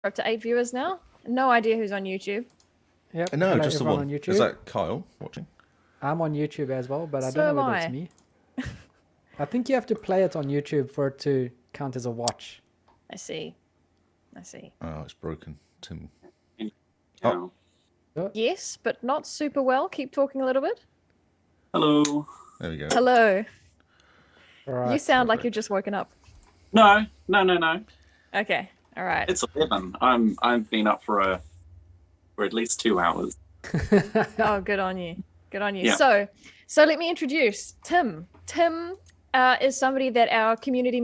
We're up to 8 viewers now. No idea who's on YouTube. Yep. No, Hello, just the everyone one. on YouTube. Is that Kyle watching? I'm on YouTube as well, but I So don't know am whether I. it's me. I think you have to play it on YouTube for it to count as a watch. I see. Oh, it's broken. Tim. Oh. Yes, but not super well. Keep talking a little bit. Hello. There we go. Hello. All right. You sound like perfect. you've just woken up. No. Okay. All right. It's 11. I've been up for at least 2 hours. Oh, good on you. Good on you. Yeah. So let me introduce Tim. Tim is somebody that our community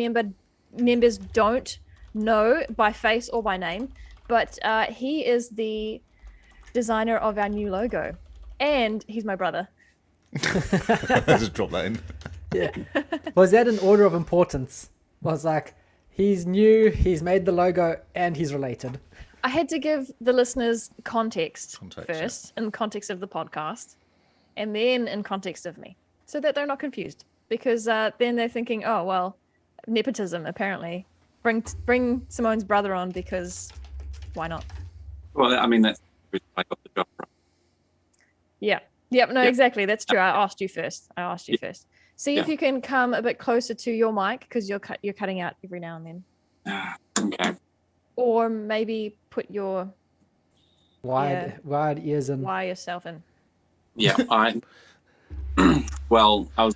members don't know by face or by name, but he is the designer of our new logo, and he's my brother. Just drop that in. Yeah. Was that an order of importance? Was like, he's new, he's made the logo, and he's related. I had to give the listeners context Context, first, in context of the podcast, and then in context of me, so that they're not confused. Because then they're thinking, oh well, nepotism apparently. Bring Simone's brother on because why not? Well, I mean, that's I got the job right. Yeah. Yep. No, Yeah. exactly. That's true. I asked you first. See if Yeah. you can come a bit closer to your mic because you're cutting out every now and then. Okay. Or maybe put your Wide ears and wire yourself in. Yeah, well, I was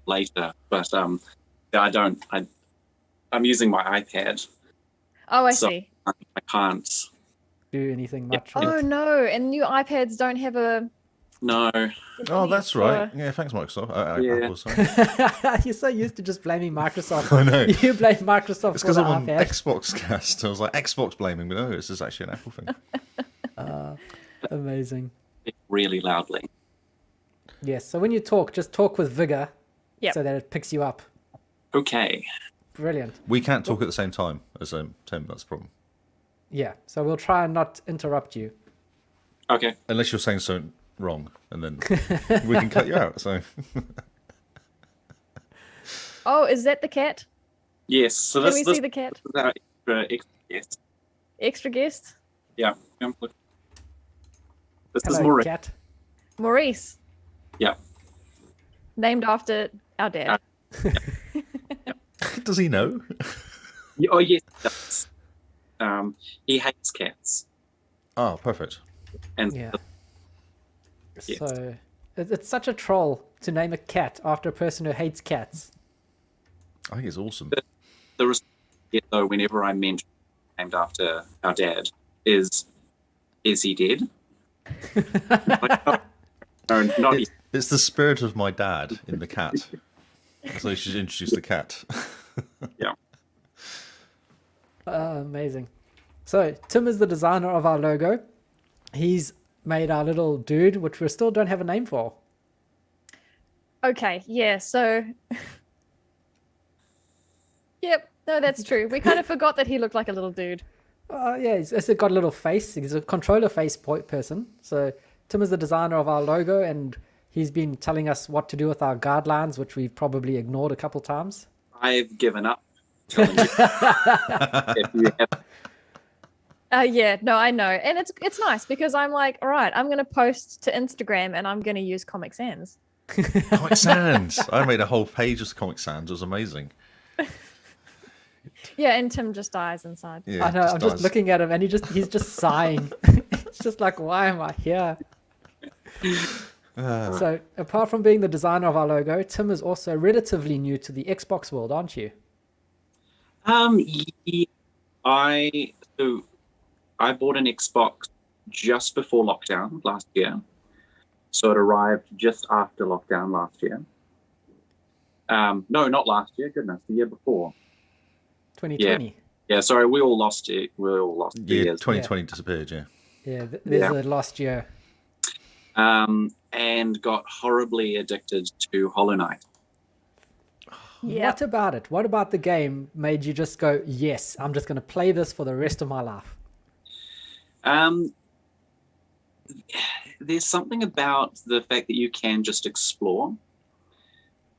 later, but I'm using my iPad. Oh, I So- see. I can't. do anything much. Oh no! And new iPads don't have a. No. Oh, that's right. Yeah, thanks, Microsoft. Yeah. Apple, sorry. You're so used to just blaming Microsoft. I know. You blame Microsoft It's for because the I'm on iPad. XboxCast. I was like, Xbox blaming, but no, this is actually an Apple thing. Amazing. Really loudly. Yes. So when you talk, just talk with vigor, Yep. so that it picks you up. Okay. Brilliant. We can't talk at the same time as Tim. That's the problem. Yeah. So we'll try and not interrupt you. Okay. Unless you're saying something wrong, and then we can cut you out. So Oh, is that the cat? Yes. So Can this we see the cat? is our extra guest. Extra guest, Yeah. This is Hello, Maureen. cat. Maurice, Yeah. named after our dad. does he know? Oh yes, he does. He hates cats, Oh, perfect. and Yeah. Yes. So it's such a troll to name a cat after a person who hates cats. I think it's awesome. the response I get, though, whenever I mention named after our dad is he dead? Like, no, not yet. It's the spirit of my dad in the cat. So you should introduce the cat. Yeah. Amazing. So Tim is the designer of our logo. He's made our little dude, which we still don't have a name for. Okay, yeah. So, yep. No, that's true. We kind of forgot that he looked like a little dude. Yeah, he's got a little face. He's a controller face person. So Tim is the designer of our logo, and he's been telling us what to do with our guidelines, which we've probably ignored a couple times. I've given up. Telling you. If you have, Yeah, no, I know, and it's nice because I'm like, all right, I'm gonna post to Instagram and I'm gonna use Comic Sans. Comic Sans. I made a whole page of Comic Sans. It was amazing. Yeah, and Tim just dies inside. Yeah, I know. I'm just does. looking at him, and he's just sighing. It's just like, why am I here? So, apart from being the designer of our logo, Tim is also relatively new to the Xbox world, aren't you? yeah, I bought an Xbox just before lockdown last year, so it arrived just after lockdown last year. No, not last year. Goodness, the year before. 2020. Yeah, sorry, we all lost it. We all lost Yeah, years. 2020 disappeared, yeah. Yeah, there's Yeah. a last year. And got horribly addicted to Hollow Knight. Yeah. What about it? What about the game made you just go, yes, I'm just going to play this for the rest of my life? There's something about the fact that you can just explore.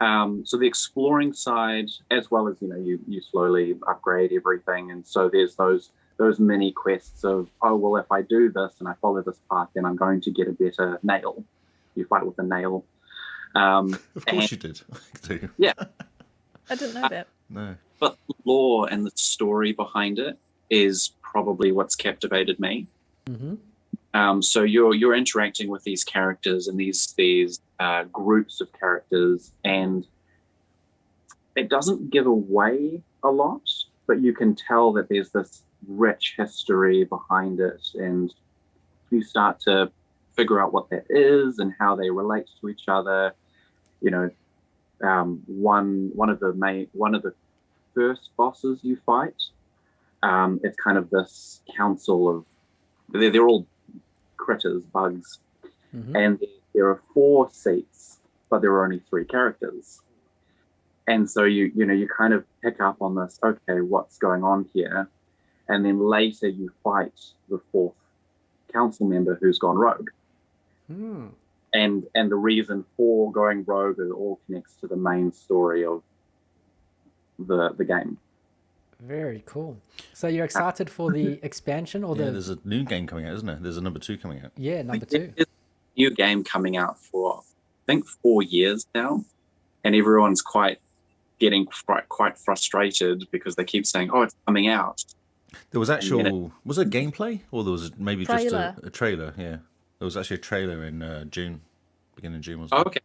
So the exploring side, as well as you slowly upgrade everything, and so there's those those mini quests of, oh, well, if I do this and I follow this path, then I'm going to get a better nail. You fight with a nail. Of course you did. too. Yeah. I didn't know that. No. But the lore and the story behind it is probably what's captivated me. Mm-hmm. So you're interacting with these characters and these groups of characters, and it doesn't give away a lot, but you can tell that there's this rich history behind it, and you start to figure out what that is and how they relate to each other. You know, one of the first bosses you fight, it's kind of this council of they're all critters, bugs, Mm-hmm. and there are 4 seats, but there are only 3 characters. And so you kind of pick up on this, okay, what's going on here? And then later you fight the 4th council member who's gone rogue. Hmm. And the reason for going rogue, it all connects to the main story of the game. Very cool. So you're excited for the expansion or Yeah, the there's a new game coming out, isn't there? There's a number 2 coming out. number 2? There's a new game coming out for, I think, 4 years now. And everyone's getting quite frustrated because they keep saying, oh, it's coming out. There was was it gameplay, or there was maybe Trailer. just a trailer? Yeah, there was actually a trailer in June, beginning of June, wasn't Oh, it? okay.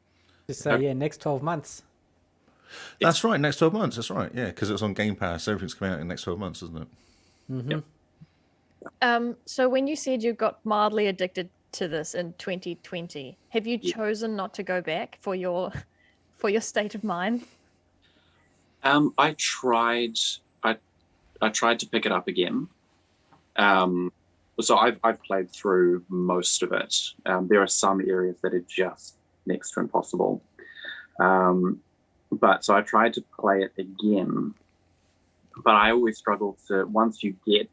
Just next 12 months. That's right, next 12 months. That's right, yeah, because it was on Game Pass. Everything's coming out in the next 12 months, isn't it? Mm-hmm. Yep. So when you said you got mildly addicted to this in 2020, have you chosen not to go back for your state of mind? I tried to pick it up again. So I've played through most of it. There are some areas that are just next to impossible. But so I tried to play it again, but I always struggle to, once you get,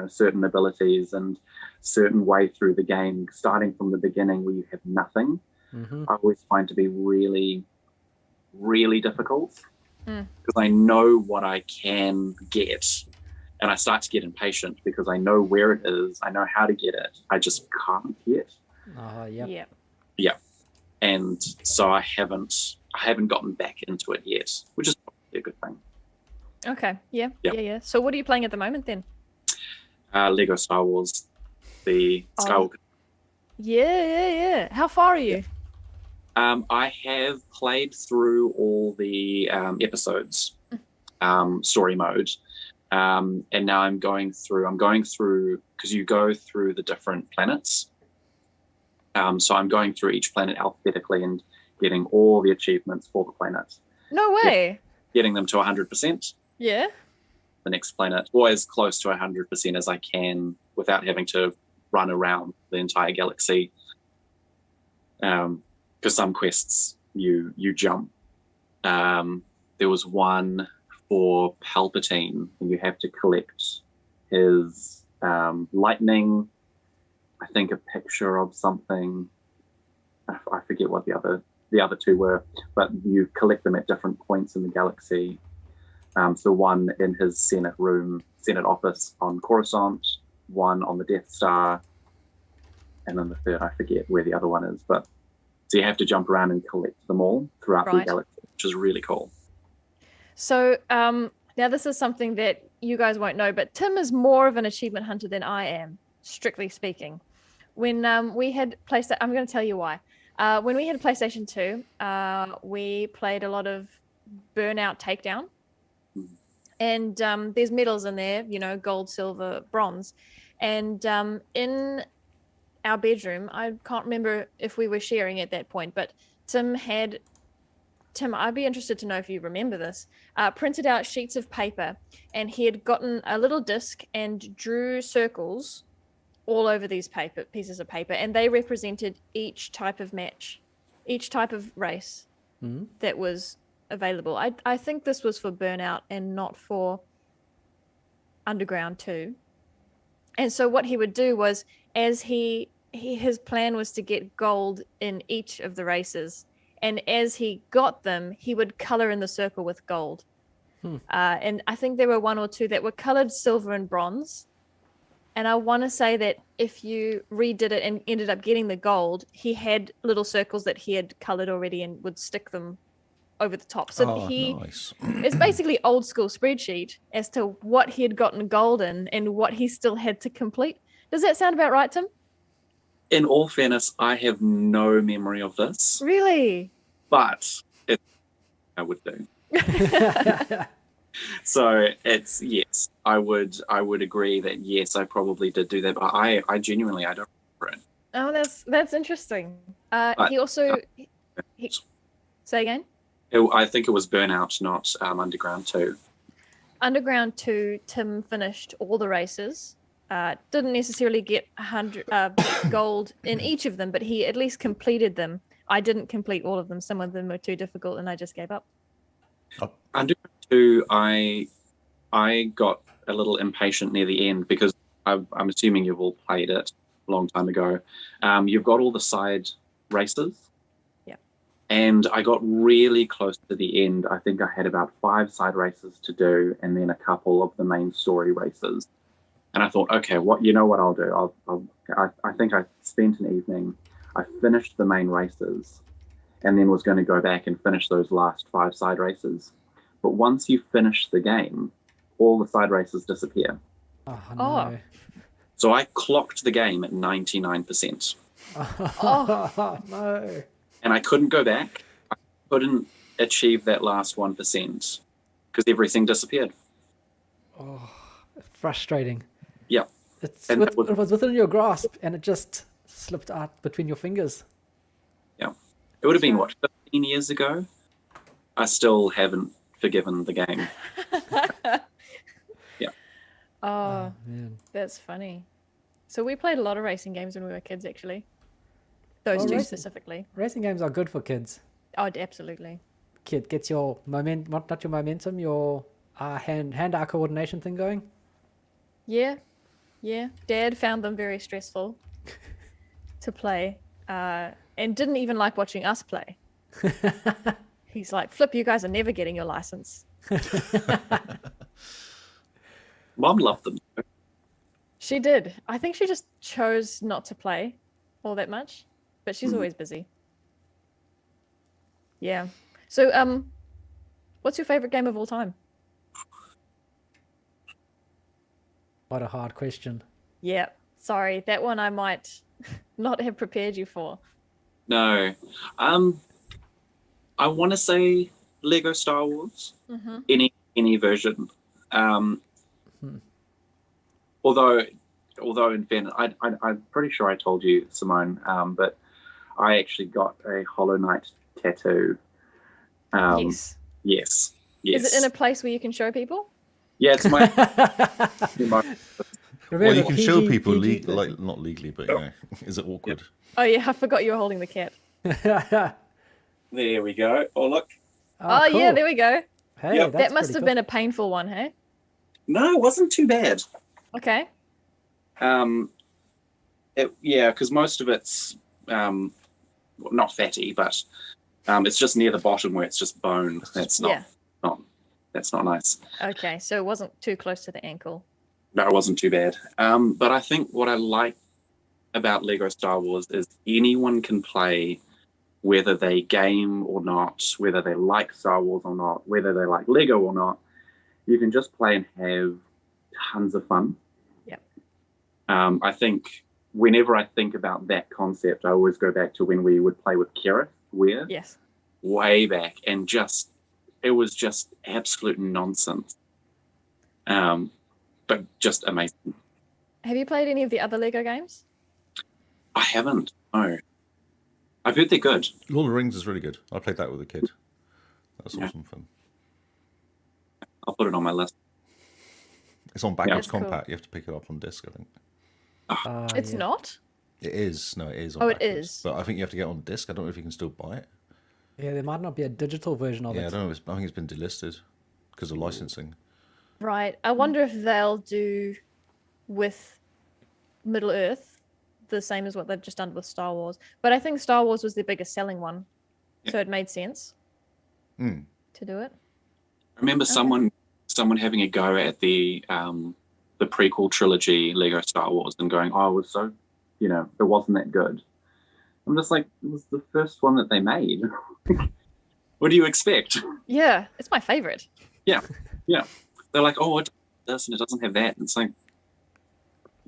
certain abilities and certain way through the game, starting from the beginning where you have nothing, Mm-hmm. I always find to be really, really difficult Mm. because I know what I can get, and I start to get impatient because I know where it is, I know how to get it, I just can't yet. Oh, yeah. Yeah. And so I haven't gotten back into it yet, which is probably a good thing. Okay. Yeah. Yep. Yeah. So what are you playing at the moment then? Lego Star Wars, the Skywalker. Yeah. How far are you? I have played through all the episodes, story mode, and now I'm going through because you go through the different planets. So I'm going through each planet alphabetically and getting all the achievements for the planet, No way. getting them to 100%. Yeah. The next planet, or as close to 100% as I can without having to run around the entire galaxy. Because some quests you jump. There was one for Palpatine, and you have to collect his lightning. I think a picture of something. I forget what the other 2 were, but you collect them at different points in the galaxy. So one in his Senate office on Coruscant, one on the Death Star, and then the third, I forget where the other one is. But so you have to jump around and collect them all throughout the Right. galaxy, which is really cool. So now this is something that you guys won't know, but Tim is more of an achievement hunter than I am, strictly speaking. When we had PlayStation, I'm going to tell you why. When we had PlayStation 2, we played a lot of Burnout Takedown. And there's medals in there, gold, silver, bronze. And in our bedroom, I can't remember if we were sharing at that point, but Tim, I'd be interested to know if you remember this, printed out sheets of paper, and he had gotten a little disc and drew circles all over these pieces of paper, and they represented each type of match, each type of race Mm-hmm. that was available. I think this was for Burnout and not for Underground 2. And so what he would do was, as his plan was to get gold in each of the races, and as he got them, he would color in the circle with gold. And I think there were 1 or 2 that were colored silver and bronze, And I want to say that if you redid it and ended up getting the gold, he had little circles that he had colored already and would stick them over the top. So Oh, he nice. it's basically old school spreadsheet as to what he had gotten gold in and what he still had to complete. Does that sound about right, Tim? In all fairness, I have no memory of this, Really? but I would do. So it's yes, I would agree that yes, I probably did do that, but I genuinely I don't remember it. Oh, that's interesting. But, He also he, say again. I think it was Burnout, not Underground 2. Underground 2, Tim finished all the races. Didn't necessarily get 100 gold in each of them, but he at least completed them. I didn't complete all of them. Some of them were too difficult, and I just gave up. Underground 2, I got a little impatient near the end because I'm assuming you've all played it a long time ago. You've got all the side races. And I got really close to the end. I think I had about 5 side races to do, and then a couple of the main story races. And I thought, okay, what I'll do? I think I spent an evening. I finished the main races, and then was going to go back and finish those last 5 side races. But once you finish the game, all the side races disappear. Oh, no. So I clocked the game at 99%. Oh, no. And I couldn't go back. I couldn't achieve that last 1% because everything disappeared. Oh, frustrating. Yeah. It was within your grasp and it just slipped out between your fingers. Yeah. It would have been, 15 years ago? I still haven't forgiven the game. Yeah. Oh, man. that's funny. So we played a lot of racing games when we were kids, actually. Those two specifically. Racing games are good for kids. Oh, absolutely. Kid gets your not your momentum, your hand-eye coordination thing going. Yeah. Dad found them very stressful to play, and didn't even like watching us play. He's like, "Flip, you guys are never getting your license." Mom loved them. She did. I think she just chose not to play all that much, but she's always busy. Yeah. So, what's your favorite game of all time? What a hard question. Yeah. Sorry, that one I might not have prepared you for. No. I want to say Lego Star Wars. Mm-hmm. Any version. Although in fairness, I'm pretty sure I told you, Simone, but I actually got a Hollow Knight tattoo. Yes. Yes. Is it in a place where you can show people? Yeah, it's my. Well, you can show PG, people, PG. like not legally, but is it awkward? Oh yeah, I forgot you were holding the cat. There we go. Oh look. Oh cool. yeah, there we go. Hey, Yep. that's That must pretty have cool. been a painful one, hey? No, it wasn't too bad. Okay. Because most of it's not fatty, but it's just near the bottom where it's just bone. That's not nice. Okay, so it wasn't too close to the ankle. No, it wasn't too bad. But I think what I like about Lego Star Wars is anyone can play, whether they game or not, whether they like Star Wars or not, whether they like Lego or not. You can just play and have tons of fun. Yep. I think whenever I think about that concept, I always go back to when we would play with Kira, Yes. way back, and it was just absolute nonsense. But just amazing. Have you played any of the other Lego games? I haven't. No. I've heard they're good. Lord of the Rings is really good. I played that with a kid. That's awesome fun. I'll put it on my list. It's on backwards That's cool. compat. You have to pick it up on disc, I think. It's yeah. not? It is. No, it is on Oh, it backwards. is. But I think you have to get it on disc. I don't know if you can still buy it. Yeah, there might not be a digital version of Yeah, I it. don't know. I think it's been delisted because of licensing. Right. I wonder if they'll do with Middle Earth the same as what they've just done with Star Wars. But I think Star Wars was their biggest selling one. So it made sense to do it. I remember someone having a go at the the prequel trilogy, Lego Star Wars, and going, oh, it was so, it wasn't that good. I'm just like, it was the first one that they made. What do you expect? Yeah, it's my favorite. Yeah. They're like, oh, it does and it doesn't have that. And it's like,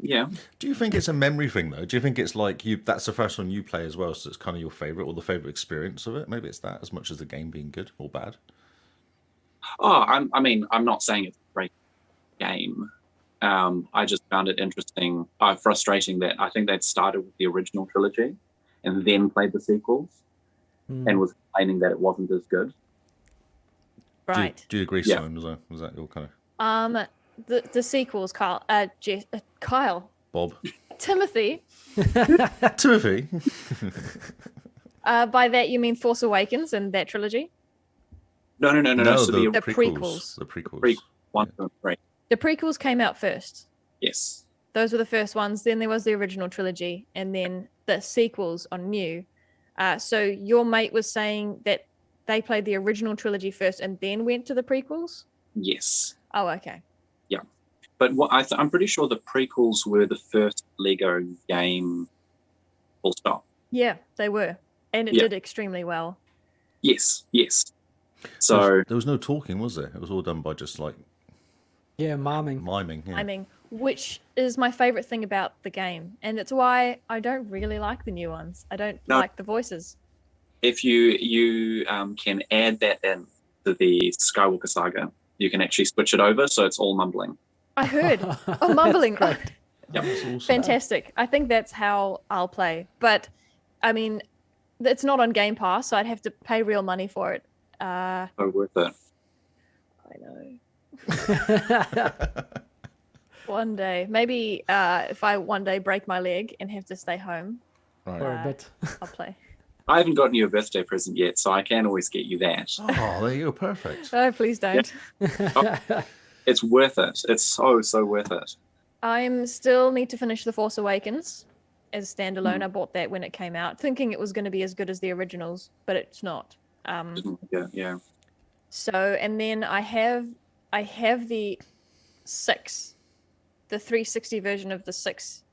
yeah. Do you think it's a memory thing though? Do you think it's like that's the first one you play as well, so it's kind of your favorite or the favorite experience of it? Maybe it's that as much as the game being good or bad. Oh, I'm not saying it's a great game. I just found it interesting, frustrating that I think they'd started with the original trilogy and then played the sequels and was complaining that it wasn't as good. Right. Do you agree, Yeah. Simone? Was that your kind of The sequels, Kyle, Bob? Timothy. Timothy? By that you mean Force Awakens and that trilogy? No. So the prequels. The prequels. Prequel 1, 2, and 3. The prequels came out first. Yes. Those were the first ones. Then there was the original trilogy, and then the sequels are new. So your mate was saying that they played the original trilogy first and then went to the prequels? Yes. Oh, okay. Yeah. But I'm pretty sure the prequels were the first Lego game full stop. Yeah, they were. And it did extremely well. Yes. So there was no talking, was there? It was all done by just like miming. Yeah. I mean, which is my favorite thing about the game. And it's why I don't really like the new ones. I don't like the voices. if you can add that in to the Skywalker saga, you can actually switch it over so it's all mumbling. I heard. Oh, mumbling. Yep. That's awesome. Fantastic. I think that's how I'll play. But, I mean, it's not on Game Pass, so I'd have to pay real money for it. So worth it. I know. One day. Maybe if I one day break my leg and have to stay home, Right. For a bit. I'll play. I haven't gotten you a birthday present yet, so I can always get you that. Oh, there you go. Perfect. Oh, please don't. It's worth it. It's so worth it. I still need to finish The Force Awakens as standalone. I bought that when it came out, thinking it was going to be as good as the originals, but it's not. Yeah. So, and then I have the 360 version of the 6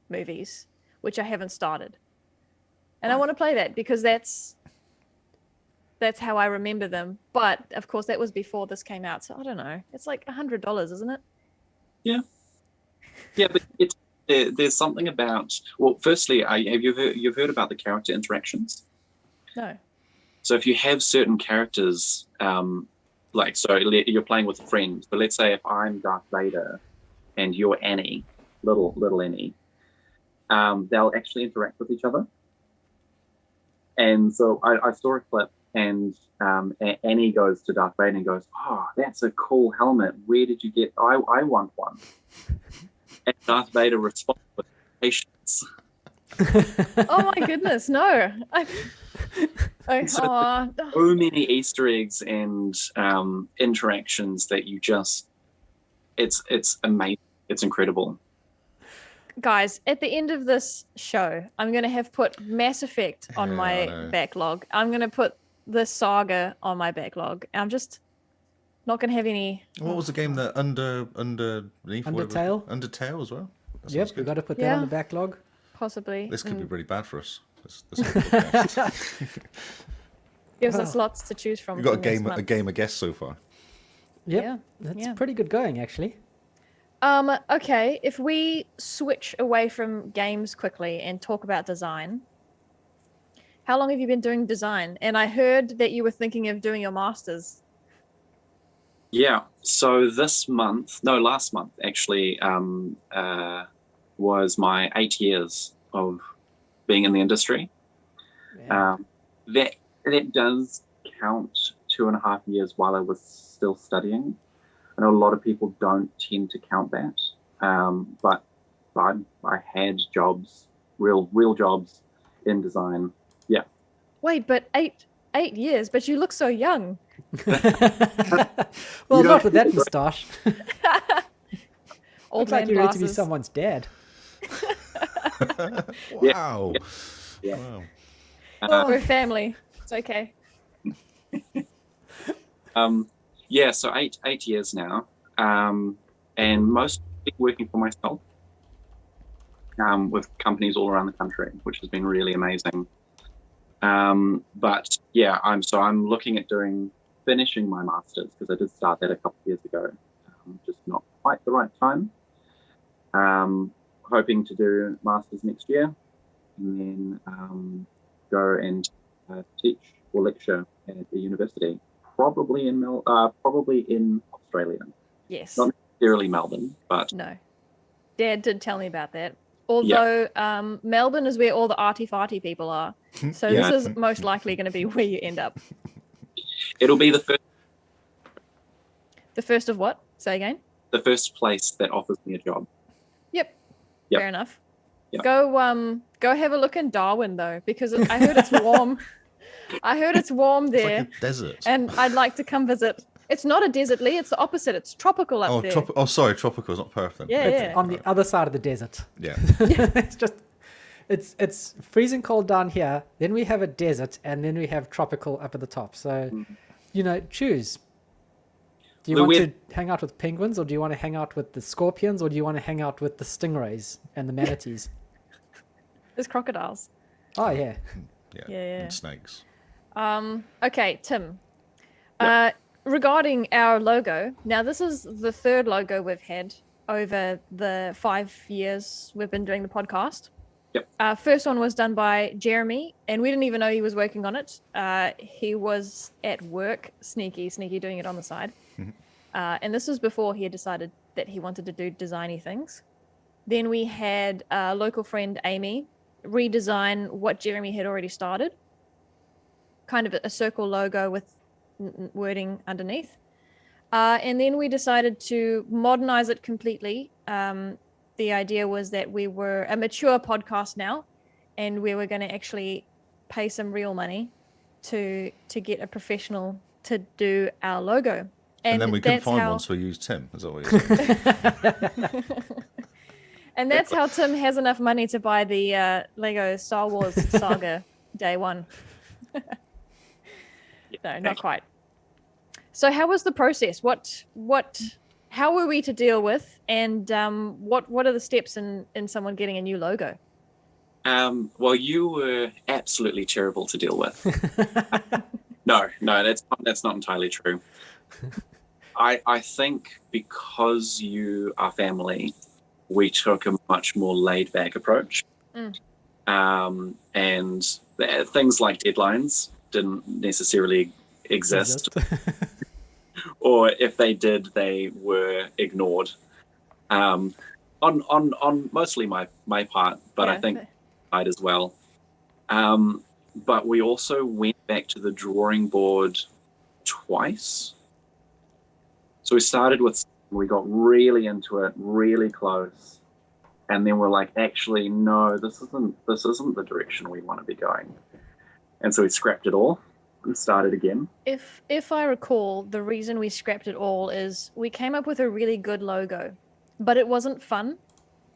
movies, which I haven't started. And I want to play that because that's how I remember them. But of course, that was before this came out, so I don't know. It's like $100, isn't it? Yeah, but there's something about. Well, firstly, you've heard about the character interactions? No. So if you have certain characters, you're playing with a friend, but let's say if I'm Darth Vader and you're Annie, little Annie, they'll actually interact with each other. And so I saw a clip, and Annie goes to Darth Vader and goes, "Oh, that's a cool helmet. Where did you get? I want one." And Darth Vader responds with patience. Oh my goodness, no. So many Easter eggs and interactions that you just, it's amazing. It's incredible. Guys, at the end of this show, I'm going to have put Mass Effect on my backlog. I'm going to put the saga on my backlog. I'm just not going to have any. What was the game that underneath? Undertale? Undertale as well. That Yep, sounds we good. got to put that on the backlog. Possibly. This could be really bad for us. This podcast. Gives us lots to choose from. We've got for next month. a game of guests so far. Yep, Yeah, that's yeah. pretty good going, actually. Okay, if we switch away from games quickly and talk about design, how long have you been doing design? And I heard that you were thinking of doing your master's. Yeah. So last month actually, was my 8 years of being in the industry. Yeah. That does count 2.5 years while I was still studying. I know a lot of people don't tend to count that, but I had jobs, real jobs in design. Yeah. Wait, but eight years, but you look so young. Well, not with that moustache. Old Looks like man you're ready to be glasses. someone's dad. Wow. Yeah. Wow. We're a family. It's okay. Yeah, so eight years now, and most been working for myself with companies all around the country, which has been really amazing. But yeah, I'm looking at finishing my masters, because I did start that a couple of years ago, just not quite the right time. Hoping to do masters next year, and then go and teach or lecture at a university, probably in Australia. Yes. Not necessarily Melbourne, but No. Dad did tell me about that. Although Melbourne is where all the arty-farty people are. So Yeah. this is most likely going to be where you end up. it'll be the first. The first of what? Say again? The first place that offers me a job. Yep. Yep. Fair enough. Yep. Go have a look in Darwin though, because I heard it's warm. I heard it's warm It's there. like a desert. And I'd like to come visit. It's not a desert, Lee. It's the opposite. It's tropical up there. Sorry, tropical is not Perth then. Yeah, It's on the other side of the desert. Yeah. It's freezing cold down here. Then we have a desert, and then we have tropical up at the top. So, choose. Do you want to hang out with penguins, or do you want to hang out with the scorpions, or do you want to hang out with the stingrays and the manatees? There's crocodiles. Oh yeah. Yeah. And snakes. Okay, Tim. Yep. Regarding our logo, now this is the third logo we've had over the 5 years we've been doing the podcast. Yep. First one was done by Jeremy, and we didn't even know he was working on it. He was at work, sneaky doing it on the side. And this was before he had decided that he wanted to do designy things. Then we had local friend Amy redesign what Jeremy had already started. Kind of a circle logo with wording underneath. And then we decided to modernize it completely. The idea was that we were a mature podcast now, and we were going to actually pay some real money to get a professional to do our logo. And then we couldn't find one, so we used Tim. Is that what you're saying? And that's how Tim has enough money to buy the Lego Star Wars Saga Day 1. No, not quite. So how was the process? How were we to deal with, and what are the steps in someone getting a new logo? Well, you were absolutely terrible to deal with. No, that's not entirely true. I think because you are family, we took a much more laid back approach. And things like deadlines didn't necessarily exist. Or if they did, they were ignored. On mostly my part, but I think side as well. But we also went back to the drawing board twice. So we started we got really into it, really close, and then we're like, actually, no, this isn't the direction we want to be going. And so we scrapped it all and started again. If I recall, the reason we scrapped it all is we came up with a really good logo, but it wasn't fun.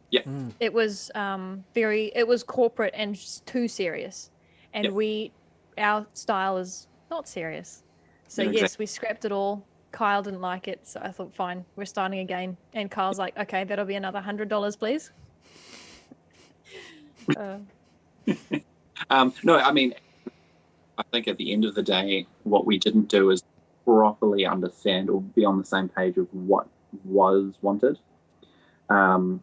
Yeah. It was it was corporate and just too serious. And our style is not serious. So yes, we scrapped it all. Kyle didn't like it, so I thought, fine, we're starting again. And Kyle's like, okay, that'll be another $100, please. No, I mean, I think at the end of the day, what we didn't do is properly understand or be on the same page of what was wanted. When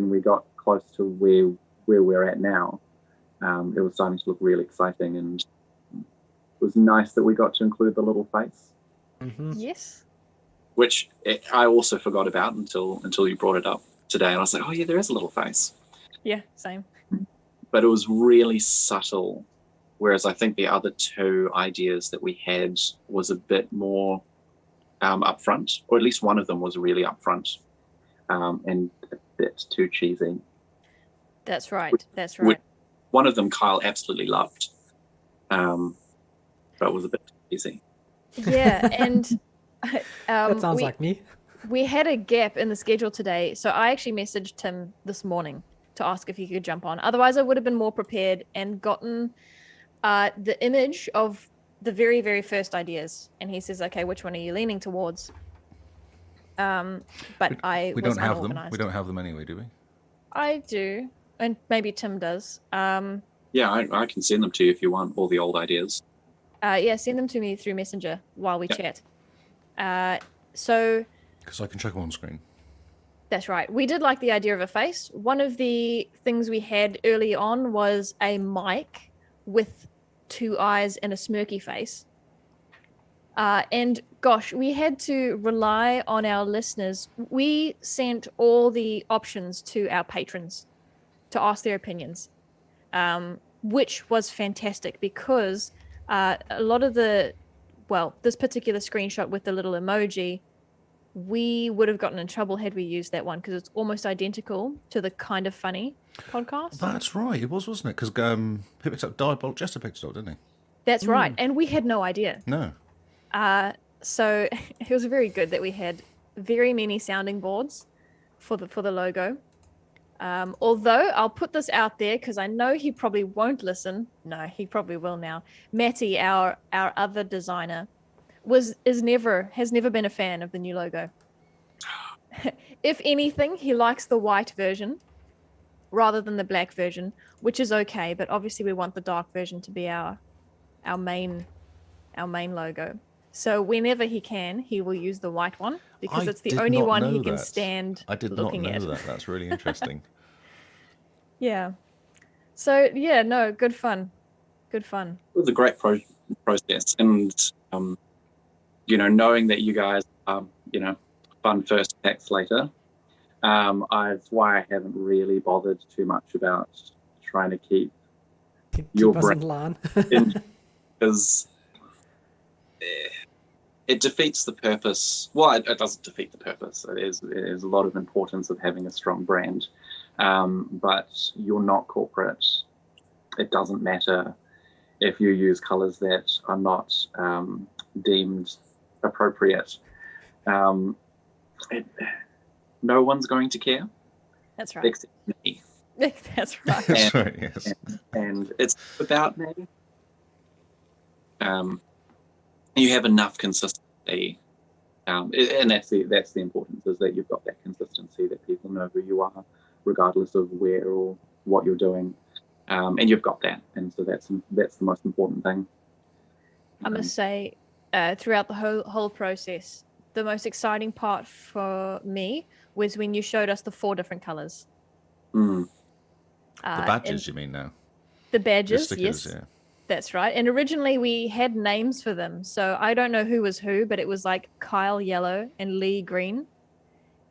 we got close to where we're at now, it was starting to look really exciting, and it was nice that we got to include the little face. Mm-hmm. Yes. Which I also forgot about until you brought it up today, and I was like, oh yeah, there is a little face. Yeah, same. But it was really subtle, whereas I think the other two ideas that we had was a bit more upfront, or at least one of them was really upfront, and a bit too cheesy. That's right. That's right. One of them Kyle absolutely loved, but it was a bit too cheesy. Yeah, and that sounds like me. We had a gap in the schedule today, so I actually messaged Tim this morning to ask if he could jump on. Otherwise, I would have been more prepared and gotten the image of the very, very first ideas. And he says, okay, which one are you leaning towards? But I We was don't have them. unorganized. We don't have them anyway, do we? I do, and maybe Tim does. Yeah, I can send them to you if you want all the old ideas. Yeah, send them to me through Messenger while we Yep. chat. So Because I can check them on screen. that's right. We did like the idea of a face. One of the things we had early on was a mic with 2 eyes and a smirky face. And gosh, we had to rely on our listeners. We sent all the options to our patrons to ask their opinions, which was fantastic because a lot of this particular screenshot with the little emoji, we would have gotten in trouble had we used that one because it's almost identical to the Kind of Funny podcast. That's right. It was, wasn't it? Because he picked up Diabolic Jester picked it up, didn't he? That's right. And we had no idea. No. So it was very good that we had very many sounding boards for the logo. Although I'll put this out there because I know he probably won't listen. No, he probably will now. Matty, our other designer, has never been a fan of the new logo. If anything, he likes the white version rather than the black version, which is okay. But obviously, we want the dark version to be our main logo. So whenever he can, he will use the white one because it's the only one he can stand I did looking not know at. that. That's really interesting. Yeah. So yeah, no, good fun. Good fun. It was a great process, and knowing that you guys are, fun first attacks later, that's why I haven't really bothered too much about trying to keep your us in brain line. because it defeats the purpose. Well, it doesn't defeat the purpose. There's a lot of importance of having a strong brand, but you're not corporate. It doesn't matter if you use colors that are not deemed appropriate. No one's going to care. That's right. Except me. That's right. That's right, yes. And it's about me. You have enough consistency, and that's the importance, is that you've got that consistency, that people know who you are, regardless of where or what you're doing, and you've got that, and so that's the most important thing. I must say, throughout the whole process, the most exciting part for me was when you showed us the 4 different colors. Mm. The badges, you mean now? The badges, the stickers, yes. Yeah. That's right. And originally we had names for them. So I don't know who was who, but it was like Kyle Yellow and Lee Green.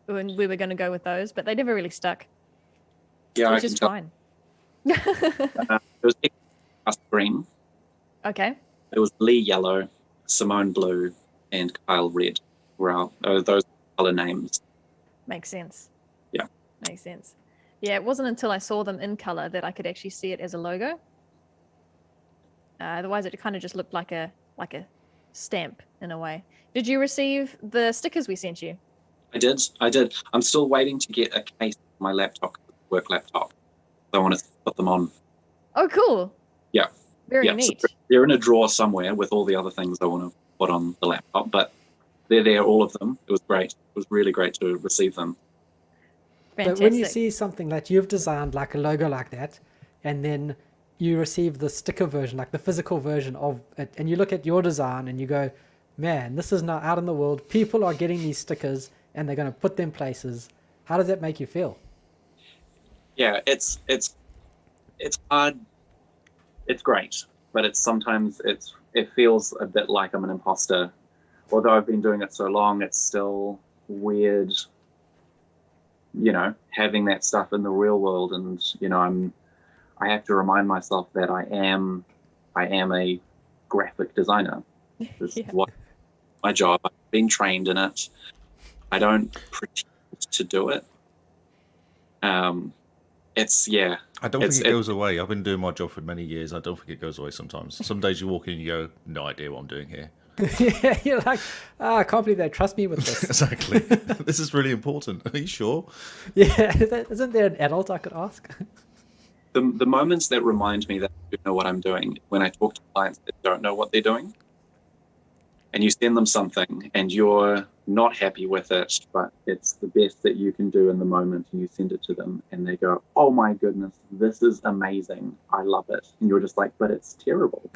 And we were going to go with those, but they never really stuck. Yeah, which is fine. It was green. Okay. It was Lee Yellow, Simone Blue, and Kyle Red. Those color names. Makes sense. Yeah. Makes sense. Yeah, it wasn't until I saw them in color that I could actually see it as a logo. Otherwise, it kind of just looked like a stamp in a way. Did you receive the stickers we sent you? I did. I'm still waiting to get a case for my laptop, work laptop. I want to put them on. Oh, cool. Yeah. Very neat. So they're in a drawer somewhere with all the other things I want to put on the laptop, but they're there, all of them. It was great. It was really great to receive them. Fantastic. But when you see something that you've designed, like a logo like that, and then you receive the sticker version, like the physical version of it, and you look at your design and you go, man, this is now out in the world. People are getting these stickers and they're going to put them places. How does that make you feel? Yeah, it's hard. It's great, but sometimes it feels a bit like I'm an imposter. Although I've been doing it so long, it's still weird, having that stuff in the real world, and I have to remind myself that I am a graphic designer. This is what my job. I've been trained in it. I don't pretend to do it. I don't think it goes away. I've been doing my job for many years. I don't think it goes away sometimes. Some days you walk in and you go, no idea what I'm doing here. Yeah, you're like, I can't believe they trust me with this. Exactly. This is really important. Are you sure? Yeah, isn't there an adult I could ask? The moments that remind me that I do know what I'm doing, when I talk to clients that don't know what they're doing, and you send them something and you're not happy with it, but it's the best that you can do in the moment, and you send it to them and they go, oh my goodness, this is amazing, I love it, and you're just like, but it's terrible.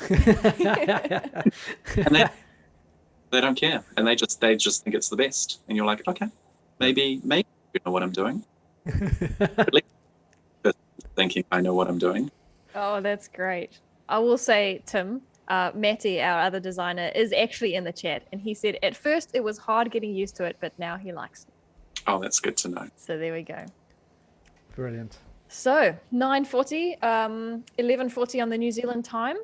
And they don't care, and they just think it's the best, and you're like, okay, maybe you know what I'm doing. At least thinking I know what I'm doing. Oh, that's great. I will say, Tim, Matty, our other designer, is actually in the chat, and he said at first it was hard getting used to it, but now he likes it. Oh, that's good to know. So there we go. Brilliant. So 9:40, 11:40 on the New Zealand time.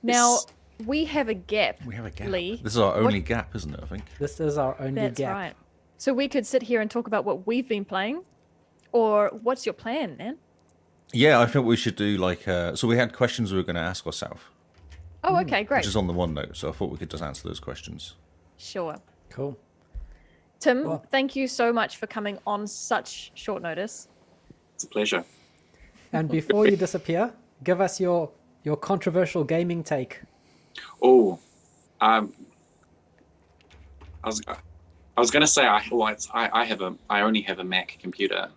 Now Yes. we have a gap. We have a gap. Lee. This is our only gap, isn't it? I think. This is our only That's gap. right. So we could sit here and talk about what we've been playing, or what's your plan, man? Yeah, I think we should do like. So we had questions we were going to ask ourselves, Oh, okay, great. which is on the OneNote. So I thought we could just answer those questions. Sure. Cool. Tim, Well- thank you so much for coming on such short notice. It's a pleasure. And before you disappear, give us your controversial gaming take. Oh, I was going to say I only have a Mac computer.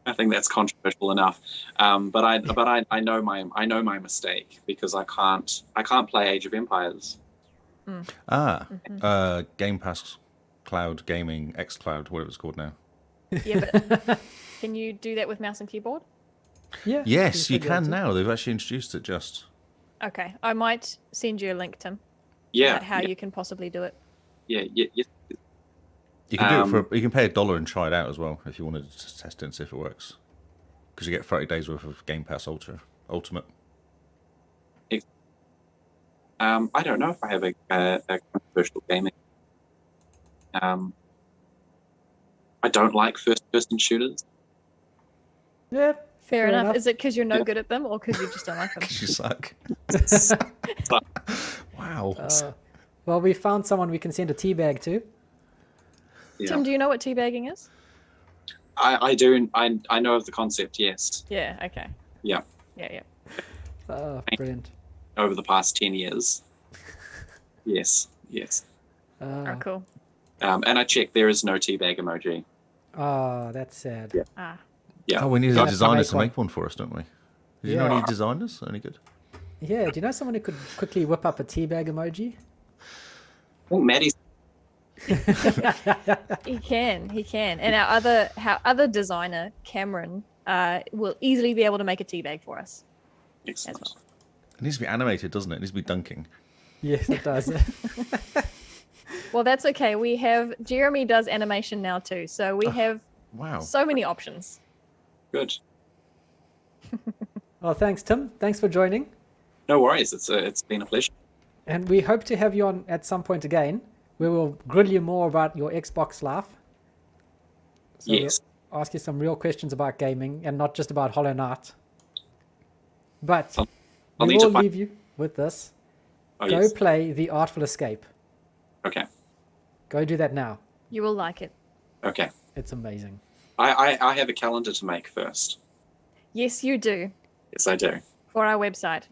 I think that's controversial enough. But I know my mistake, because I can't play Age of Empires. Game Pass, Cloud Gaming, xCloud, whatever it's called now. Yeah, but can you do that with mouse and keyboard? Yeah. Yes, you should be able can to. now. They've actually introduced it just. Okay, I might send you a link, Tim. Yeah, About how you can possibly do it. yeah. You can do it for. You can pay $1 and try it out as well if you wanted to test it and see if it works. Because you get 30 days worth of Game Pass Ultimate. I don't know if I have a controversial gaming. I don't like first-person shooters. Yeah. Fair enough. enough. Is it because you're no good at them, or because you just don't like them? You suck. Wow. Well, we found someone we can send a teabag to. Yeah. Tim, do you know what teabagging is? I do. I know of the concept. Yes. Yeah. Okay. Yeah. Yeah. Brilliant. Over the past 10 years. Yes. Oh, cool. And I checked. There is no teabag emoji. Oh, that's sad. Yeah. Ah. Yeah. Oh, we need Yeah. a designer Make to one. make one for us, don't we? Did you Yeah. know any designers? Any good? Yeah, do you know someone who could quickly whip up a teabag emoji? I think Maddie's. He can. And our other designer, Cameron, will easily be able to make a teabag for us as Excellent. well. It needs to be animated, doesn't it? It needs to be dunking. Yes, it does. Well, that's okay. We have Jeremy does animation now too, so we have Wow. so many options. Good. Well, thanks, Tim. Thanks for joining. No worries. It's been a pleasure. And we hope to have you on at some point again. We will grill you more about your Xbox life. So Yes. we'll ask you some real questions about gaming and not just about Hollow Knight. But I'll we need to will find. leave you with this. Oh, Go yes. play The Artful Escape. Okay. Go do that now. You will like it. Okay. It's amazing. I have a calendar to make first. Yes, you do. Yes, I do. For our website.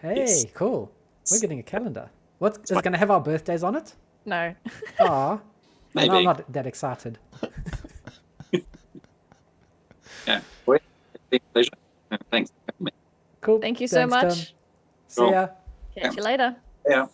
Hey, Yes. cool. We're getting a calendar. Is it going to have our birthdays on it? No. Aw. Maybe. I'm not that excited. Yeah. Well, it's been a pleasure. Thanks. Cool. Thank you so Thanks, Tim. much. See ya. Catch you later. Yeah.